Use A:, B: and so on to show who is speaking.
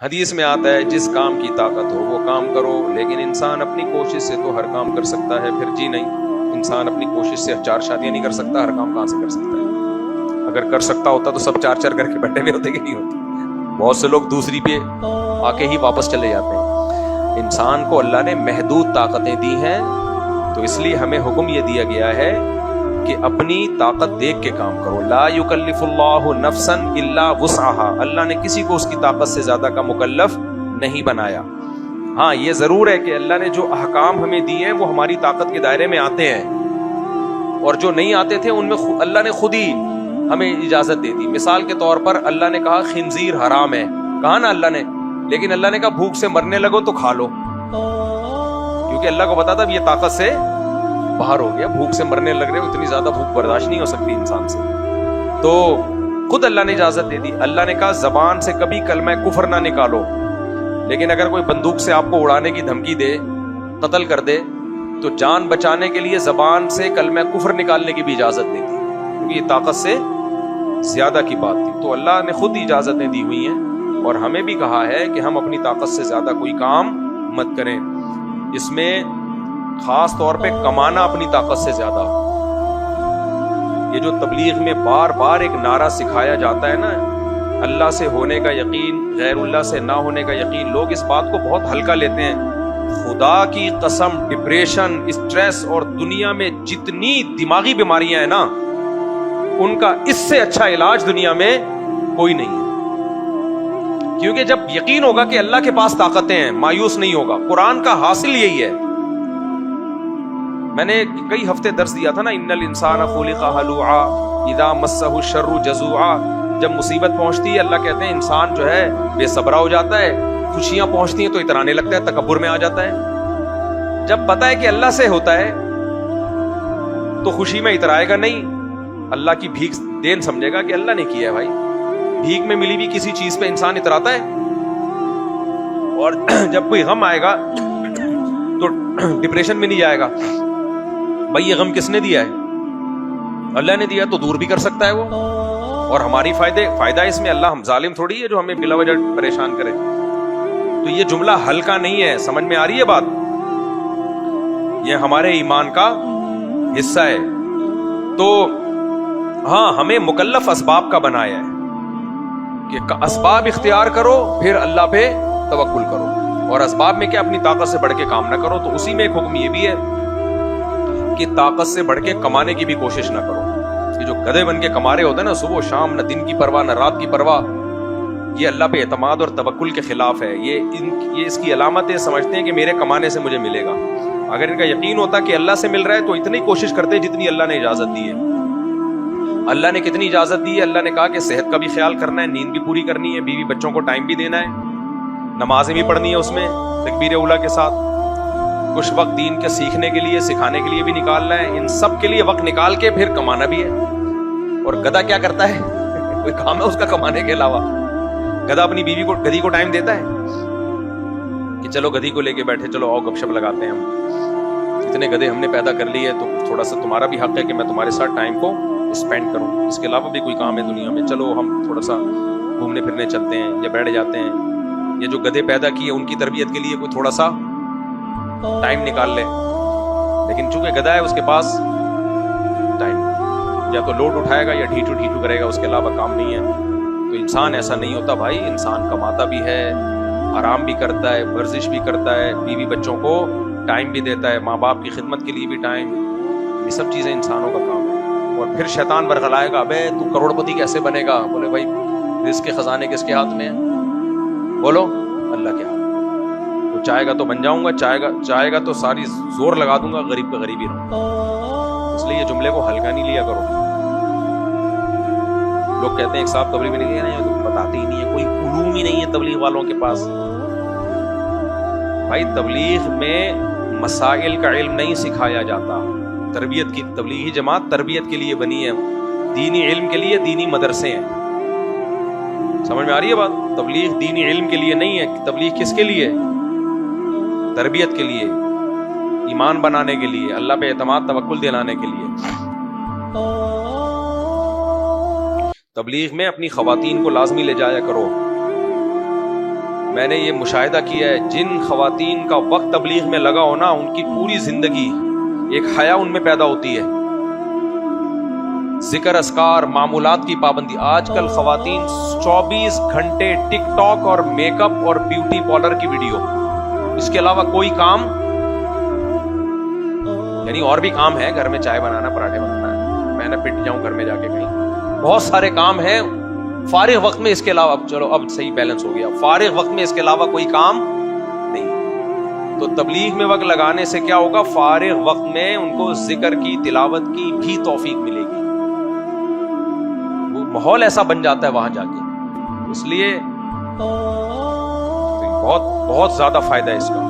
A: حدیث میں آتا ہے جس کام کی طاقت ہو وہ کام کرو، لیکن انسان اپنی کوشش سے تو ہر کام کر سکتا ہے، پھر جی نہیں، انسان اپنی کوشش سے 4 شادیاں نہیں کر سکتا، ہر کام کہاں سے کر سکتا ہے؟ اگر کر سکتا ہوتا تو سب 4 کر کے بیٹھے ہوئے ہوتے کہ نہیں ہوتے؟ بہت سے لوگ دوسری پہ آ کے ہی واپس چلے جاتے ہیں۔ انسان کو اللہ نے محدود طاقتیں دی ہیں، تو اس لیے ہمیں حکم یہ دیا گیا ہے کہ اپنی طاقت دیکھ کے کام کرو۔ لا یکلف اللہ نفسا الا وسعها، اللہ نے کسی کو اس کی طاقت سے زیادہ کا مکلف نہیں بنایا۔ ہاں یہ ضرور ہے کہ اللہ نے جو احکام ہمیں دیے ہیں وہ ہماری طاقت کے دائرے میں آتے ہیں، اور جو نہیں آتے تھے ان میں اللہ نے خود ہی ہمیں اجازت دے دی۔ مثال کے طور پر اللہ نے کہا خنزیر حرام ہے، کہا نا اللہ نے، لیکن اللہ نے کہا بھوک سے مرنے لگو تو کھا لو، کیونکہ اللہ کو پتا تھا یہ طاقت سے باہر ہو گیا، بھوک سے مرنے لگ رہے ہو، اتنی زیادہ بھوک برداشت نہیں ہو سکتی انسان سے، تو خود اللہ نے اجازت دے دی۔ اللہ نے کہا زبان سے کبھی کلمہ کفر نہ نکالو، لیکن اگر کوئی بندوق سے آپ کو اڑانے کی دھمکی دے، قتل کر دے، تو جان بچانے کے لیے زبان سے کلمہ کفر نکالنے کی بھی اجازت دی تھی، کیونکہ یہ طاقت سے زیادہ کی بات تھی۔ تو اللہ نے خود اجازتیں دی ہوئی ہیں، اور ہمیں بھی کہا ہے کہ ہم اپنی طاقت سے زیادہ کوئی کام مت کریں۔ اس میں خاص طور پہ کمانا اپنی طاقت سے زیادہ ہو۔ یہ جو تبلیغ میں بار بار ایک نعرہ سکھایا جاتا ہے نا، اللہ سے ہونے کا یقین، غیر اللہ سے نہ ہونے کا یقین، لوگ اس بات کو بہت ہلکا لیتے ہیں۔ خدا کی قسم، ڈپریشن، اسٹریس اور دنیا میں جتنی دماغی بیماریاں ہیں نا، ان کا اس سے اچھا علاج دنیا میں کوئی نہیں ہے، کیونکہ جب یقین ہوگا کہ اللہ کے پاس طاقتیں ہیں، مایوس نہیں ہوگا۔ قرآن کا حاصل یہی ہے۔ میں نے کئی ہفتے درس دیا تھا نا، ان الانسان خلق ہلوعا اذا مسہ الشر جزوعا، جب مصیبت پہنچتی ہے اللہ کہتے ہیں انسان جو ہے بے صبرا ہو جاتا ہے، خوشیاں پہنچتی ہیں تو اترانے لگتا ہے، تکبر میں آ جاتا ہے۔ جب پتا ہے کہ اللہ سے ہوتا ہے تو خوشی میں اترائے گا نہیں، اللہ کی بھیک دین سمجھے گا کہ اللہ نے کیا ہے۔ بھائی بھیک میں ملی بھی کسی چیز پہ انسان اتراتا ہے، اور جب کوئی غم آئے گا تو ڈپریشن میں نہیں جائے گا۔ بھائی یہ غم کس نے دیا ہے؟ اللہ نے دیا، تو دور بھی کر سکتا ہے وہ، اور ہماری فائدہ اس میں، اللہ ہم ظالم تھوڑی ہے جو ہمیں بلا وجہ پریشان کرے۔ تو یہ جملہ ہلکا نہیں ہے، سمجھ میں آ رہی ہے بات؟ یہ ہمارے ایمان کا حصہ ہے۔ تو ہاں ہمیں مکلف اسباب کا بنایا ہے کہ اسباب اختیار کرو، پھر اللہ پہ توکل کرو، اور اسباب میں کیا اپنی طاقت سے بڑھ کے کام نہ کرو۔ تو اسی میں ایک حکم یہ بھی ہے کہ طاقت سے بڑھ کے کمانے کی بھی کوشش نہ کرو۔ یہ جو گدھے بن کے کما رہے ہوتے ہیں نا، صبح و شام، نہ دن کی پرواہ نہ رات کی پرواہ، یہ اللہ پہ اعتماد اور توکل کے خلاف ہے۔ یہ اس کی علامت ہے، سمجھتے ہیں کہ میرے کمانے سے مجھے ملے گا۔ اگر ان کا یقین ہوتا کہ اللہ سے مل رہا ہے تو اتنی کوشش کرتے جتنی اللہ نے اجازت دی ہے۔ اللہ نے کتنی اجازت دی ہے؟ اللہ نے کہا کہ صحت کا بھی خیال کرنا ہے، نیند بھی پوری کرنی ہے، بیوی بچوں کو ٹائم بھی دینا ہے، نمازیں بھی پڑھنی ہے اس میں تکبیر اولیٰ کے ساتھ، کچھ وقت دین کے سیکھنے کے لیے، سکھانے کے لیے بھی نکالنا ہے، ان سب کے لیے وقت نکال کے پھر کمانا بھی ہے۔ اور گدھا کیا کرتا ہے؟ کوئی کام ہے اس کا کمانے کے علاوہ؟ گدھا اپنی گدھی کو ٹائم دیتا ہے کہ چلو گدھی کو لے کے بیٹھے، چلو آؤ گپ شپ لگاتے ہیں ہم، اتنے گدھے ہم نے پیدا کر لیے تو تھوڑا سا تمہارا بھی حق ہے کہ میں تمہارے ساتھ ٹائم کو اسپینڈ کروں، اس کے علاوہ بھی کوئی کام ہے دنیا میں، چلو ہم تھوڑا سا گھومنے پھرنے چلتے ہیں یا بیٹھ جاتے ہیں۔ یہ جو گدھے پیدا کیے ان کی تربیت کے لیے کوئی تھوڑا سا ٹائم نکال لے، لیکن چونکہ گدھا ہے اس کے پاس ٹائم یا تو لوڈ اٹھائے گا یا ڈھیٹو کرے گا، اس کے علاوہ کام نہیں ہے۔ تو انسان ایسا نہیں ہوتا بھائی، انسان کماتا بھی ہے، آرام بھی کرتا ہے، ورزش بھی کرتا ہے، بیوی بچوں کو ٹائم بھی دیتا ہے، ماں باپ کی خدمت کے لیے بھی ٹائم، یہ سب چیزیں انسانوں کا کام ہے۔ اور پھر شیطان ورغلائے گا، بے تو کروڑ پتی کیسے بنے گا؟ بولے بھائی رزق کے خزانے کس کے ہاتھ میں ہیں؟ بولو اللہ کے ہاتھ۔ تو چاہے گا تو بن جاؤں گا، چاہے گا تو ساری زور لگا دوں گا، غریب کا غریب ہی رہوں گا۔ اس لیے یہ جملے کو ہلکا نہیں لیا کرو۔ لوگ کہتے ہیں ایک صاحب تبلیغ میں نہیں ہے، تو بتاتے ہی نہیں ہے، کوئی علوم ہی نہیں ہے تبلیغ والوں کے پاس۔ بھائی تبلیغ میں مسائل کا علم نہیں سکھایا جاتا، تربیت کی تبلیغی جماعت تربیت کے لیے بنی ہے، دینی علم کے لیے دینی مدرسے ہیں۔ سمجھ میں آ رہی ہے بات؟ تبلیغ دینی علم کے لیے نہیں ہے، تبلیغ کس کے لیے؟ تربیت کے لیے، ایمان بنانے کے لیے، اللہ پہ اعتماد توکل دلانے کے لیے۔ تبلیغ میں اپنی خواتین کو لازمی لے جایا کرو، میں نے یہ مشاہدہ کیا ہے، جن خواتین کا وقت تبلیغ میں لگا ہو نا، ان کی پوری زندگی ایک حیا ان میں پیدا ہوتی ہے، ذکر اذکار، معمولات کی پابندی۔ آج کل خواتین 24 گھنٹے ٹک ٹاک اور میک اپ اور بیوٹی پارلر کی ویڈیو، اس کے علاوہ کوئی کام، یعنی اور بھی کام ہے، گھر میں چائے بنانا، پراٹھے بنانا ہے، میں نہ پٹ جاؤں گھر میں جا کے کہیں، بہت سارے کام ہیں فارغ وقت میں، اس کے علاوہ چلو اب صحیح بیلنس ہو گیا، فارغ وقت میں اس کے علاوہ کوئی کام نہیں۔ تو تبلیغ میں وقت لگانے سے کیا ہوگا، فارغ وقت میں ان کو ذکر کی، تلاوت کی بھی توفیق ملے گی، وہ ماحول ایسا بن جاتا ہے وہاں جا کے، اس لیے بہت بہت زیادہ فائدہ ہے اس کا۔